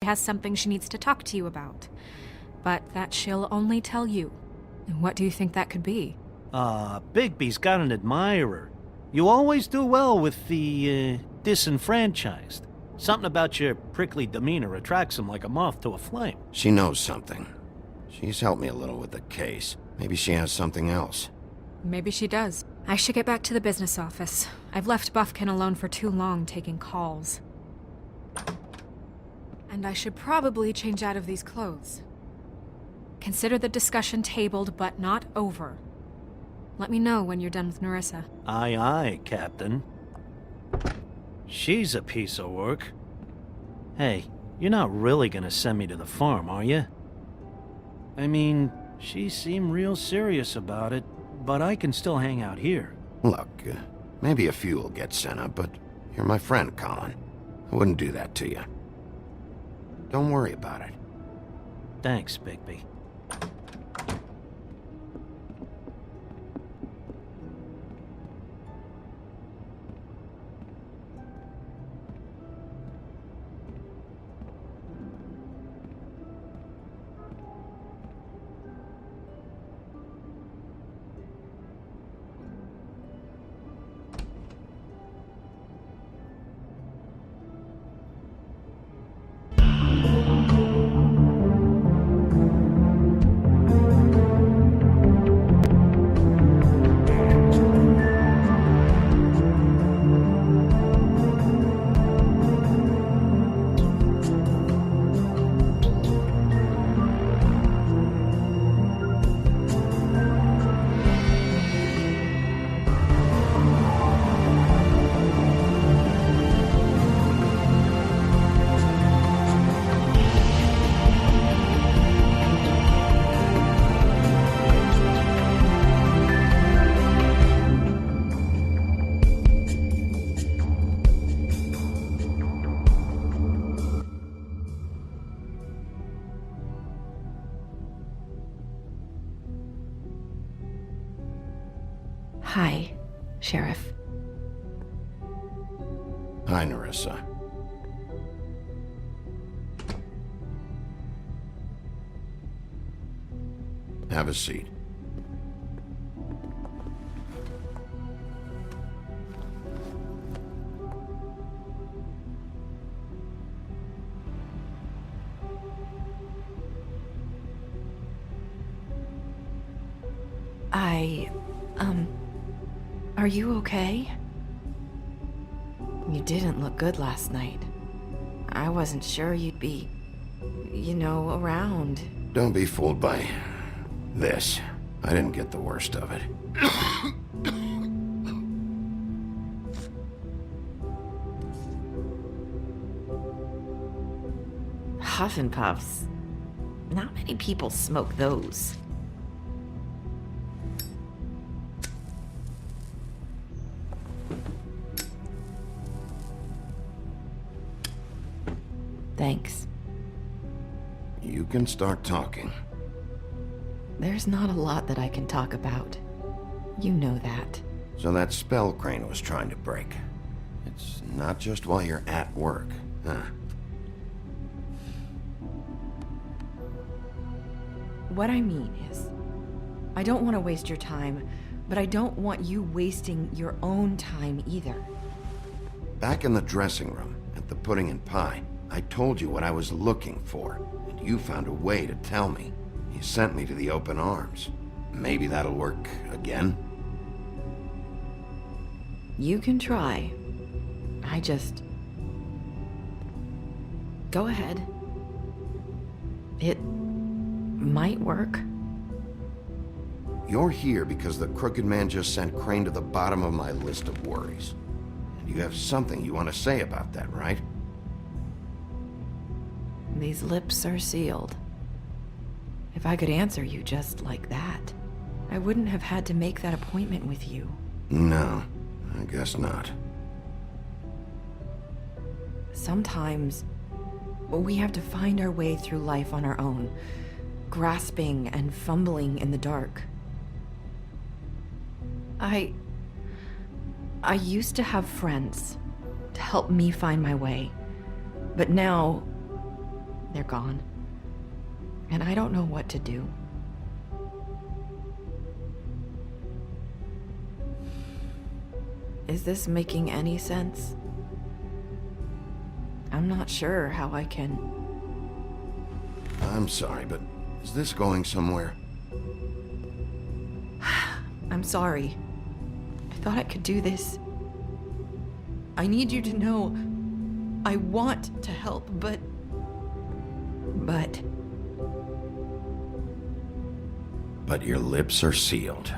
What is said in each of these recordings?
has something she needs to talk to you about. But that she'll only tell you. And what do you think that could be? Bigby's got an admirer. You always do well with the, disenfranchised. Something about your prickly demeanor attracts him like a moth to a flame. She knows something. She's helped me a little with the case. Maybe she has something else. Maybe she does. I should get back to the business office. I've left Buffkin alone for too long taking calls. And I should probably change out of these clothes. Consider the discussion tabled, but not over. Let me know when you're done with Nerissa. Aye, aye, Captain. She's a piece of work. Hey, you're not really gonna send me to the farm, are you? I mean, she seemed real serious about it, but I can still hang out here. Look, maybe a few will get sent up, but you're my friend, Colin. I wouldn't do that to you. Don't worry about it. Thanks, Bigby. Hi, Sheriff. Hi, Nerissa. Have a seat. Are you okay? You didn't look good last night. I wasn't sure you'd be, around. Don't be fooled by this. I didn't get the worst of it. Huff and Puffs. Not many people smoke those. Thanks. You can start talking. There's not a lot that I can talk about. You know that. So that spell Crane was trying to break. It's not just while you're at work, huh? What I mean is, I don't want to waste your time, but I don't want you wasting your own time either. Back in the dressing room, at the pudding and pie, I told you what I was looking for, and you found a way to tell me. You sent me to the open arms. Maybe that'll work again? You can try. I just... Go ahead. It might work. You're here because the crooked man just sent Crane to the bottom of my list of worries. And you have something you want to say about that, right? These lips are sealed. If I could answer you just like that, I wouldn't have had to make that appointment with you. No, I guess not. Sometimes, we have to find our way through life on our own, grasping and fumbling in the dark. I used to have friends to help me find my way, but now They're gone. And I don't know what to do. Is this making any sense? I'm not sure how I can... I'm sorry, but is this going somewhere? I'm sorry. I thought I could do this. I need you to know I want to help, but... But your lips are sealed.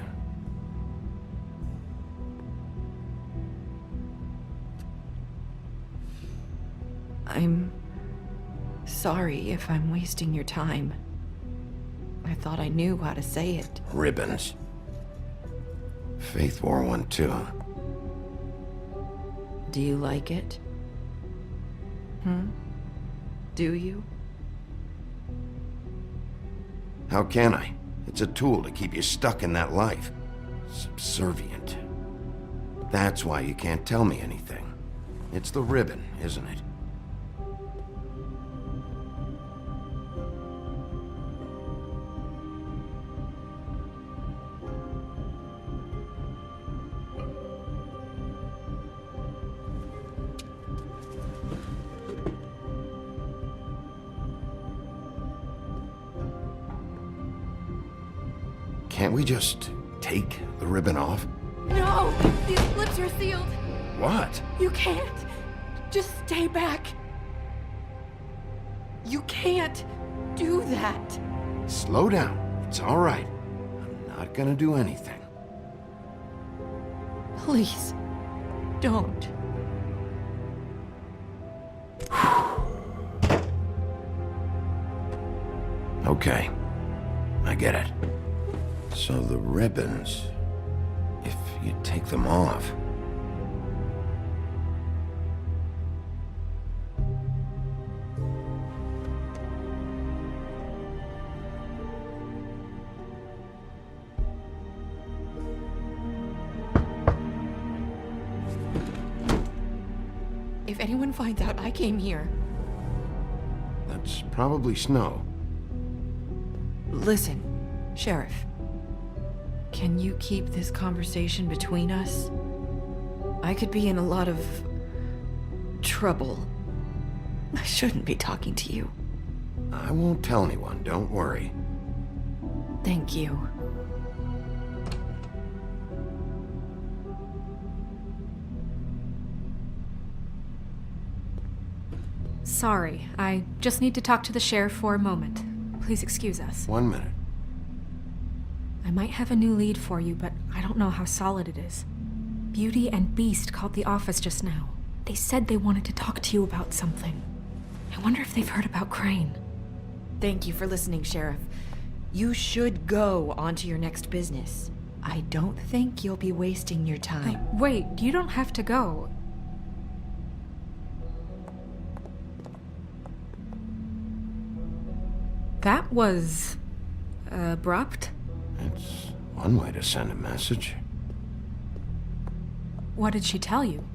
I'm sorry if I'm wasting your time. I thought I knew how to say it. Ribbons. Faith wore one too. Do you like it? Do you? How can I? It's a tool to keep you stuck in that life. Subservient. That's why you can't tell me anything. It's the ribbon, isn't it? Can't we just take the ribbon off? No! These lips are sealed! What? You can't! Just stay back! You can't do that! Slow down. It's all right. I'm not gonna do anything. Please, don't. Okay. I get it. So the ribbons, if you take them off... If anyone finds out I came here... That's probably snow. Listen, Sheriff. Can you keep this conversation between us? I could be in a lot of... trouble. I shouldn't be talking to you. I won't tell anyone, don't worry. Thank you. Sorry, I just need to talk to the sheriff for a moment. Please excuse us. 1 minute. I might have a new lead for you, but I don't know how solid it is. Beauty and Beast called the office just now. They said they wanted to talk to you about something. I wonder if they've heard about Crane. Thank you for listening, Sheriff. You should go on to your next business. I don't think you'll be wasting your time. Wait, you don't have to go. That was... abrupt? It's one way to send a message. What did she tell you?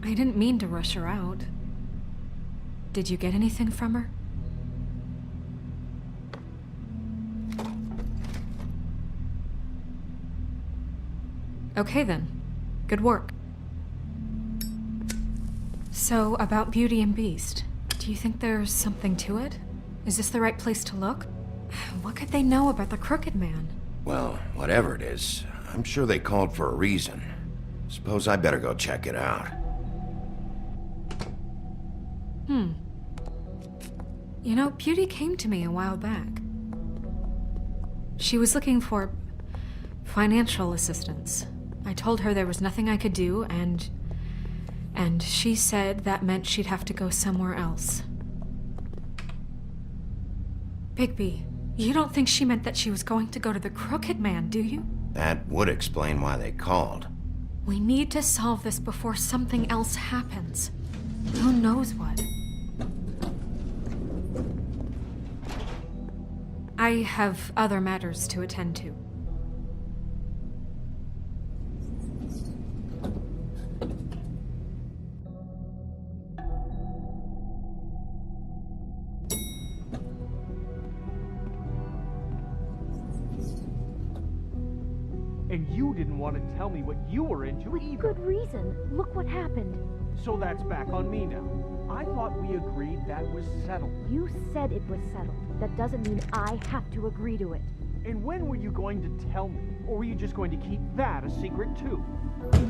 I didn't mean to rush her out. Did you get anything from her? Okay then. Good work. So, about Beauty and Beast, do you think there's something to it? Is this the right place to look? What could they know about the Crooked Man? Well, whatever it is, I'm sure they called for a reason. Suppose I better go check it out. You know, Beauty came to me a while back. She was looking for financial assistance. I told her there was nothing I could do, and she said that meant she'd have to go somewhere else. Bigby, you don't think she meant that she was going to go to the Crooked Man, do you? That would explain why they called. We need to solve this before something else happens. Who knows what? I have other matters to attend to. And you didn't want to tell me what you were into With either. good reason. Look what happened. So that's back on me now. I thought we agreed that was settled. You said it was settled. That doesn't mean I have to agree to it. And when were you going to tell me? Or were you just going to keep that a secret too?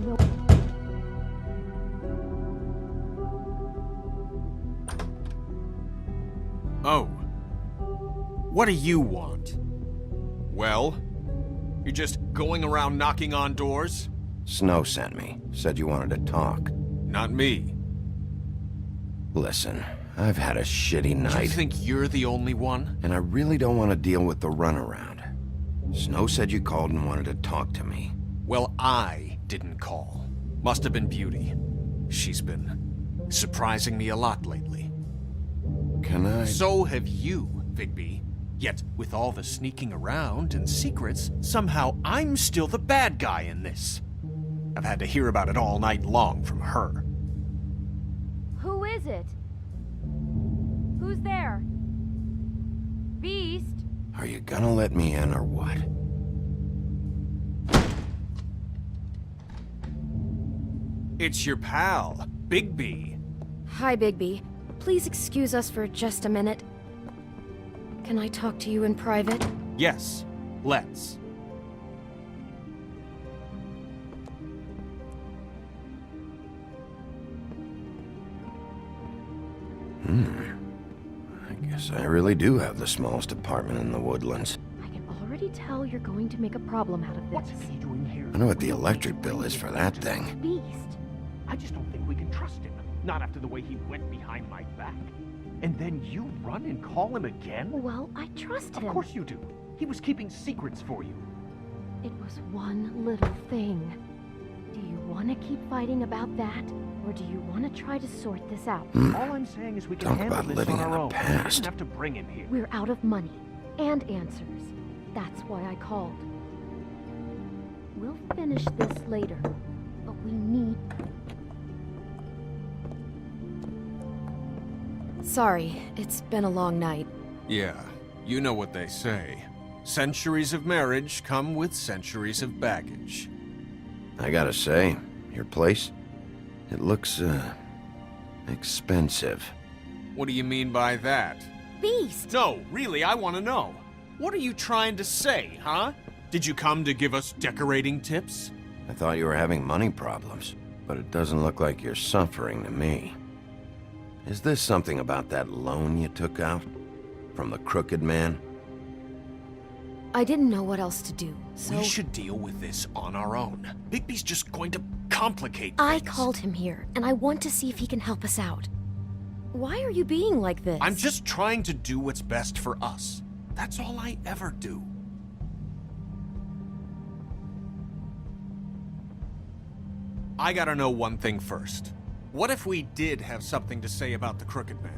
No. Oh. What do you want? Well? You're just going around knocking on doors? Snow sent me. Said you wanted to talk. Not me. Listen, I've had a shitty Do you night, think you're the only one? and I really don't want to deal with the runaround. Snow said you called and wanted to talk to me. Well, I didn't call. Must have been Beauty. She's been surprising me a lot lately. Can I... So have you, Vigby. Yet, with all the sneaking around and secrets, somehow I'm still the bad guy in this. I've had to hear about it all night long from her. Who is it? Who's there? Beast? Are you gonna let me in or what? It's your pal, Bigby. Hi, Bigby. Please excuse us for just a minute. Can I talk to you in private? Yes, let's. I guess I really do have the smallest apartment in the Woodlands. I can already tell you're going to make a problem out of this. What's he doing here? I know what the electric bill is for that thing. Beast. I just don't think we can trust him. Not after the way he went behind my back. And then you run and call him again? Well, I trust him. Of course you do. He was keeping secrets for you. It was one little thing. Do you want to keep fighting about that? Or do you want to try to sort this out? All I'm saying is we can Talk handle about this living on in our the own. past. We didn't have to bring him here. We're out of money and answers. That's why I called. We'll finish this later, but we need... Sorry, it's been a long night. Yeah, you know what they say. Centuries of marriage come with centuries of baggage. I gotta say, your place, it looks, expensive. What do you mean by that? Beast! No, really, I want to know. What are you trying to say, huh? Did you come to give us decorating tips? I thought you were having money problems, but it doesn't look like you're suffering to me. Is this something about that loan you took out? From the crooked man? I didn't know what else to do, so... We should deal with this on our own. Bigby's just going to complicate I things. called him here, and I want to see if he can help us out. Why are you being like this? I'm just trying to do what's best for us. That's all I ever do. I gotta know one thing first. What if we did have something to say about the Crooked Man?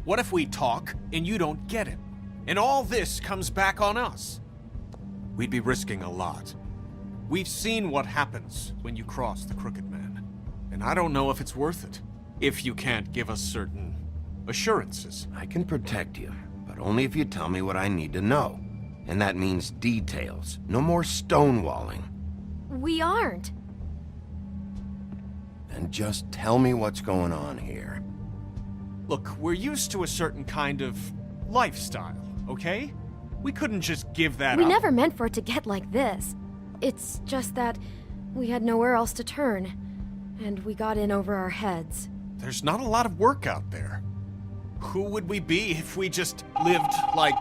What if we talk and you don't get it? And all this comes back on us? We'd be risking a lot. We've seen what happens when you cross the Crooked Man. And I don't know if it's worth it. If you can't give us certain assurances. I can protect you, but only if you tell me what I need to know. And that means details. No more stonewalling. We aren't. Then just tell me what's going on here. Look, we're used to a certain kind of lifestyle, okay? We couldn't just give that We up. never meant for it to get like this. It's just that we had nowhere else to turn, and we got in over our heads. There's not a lot of work out there. Who would we be if we just lived, like,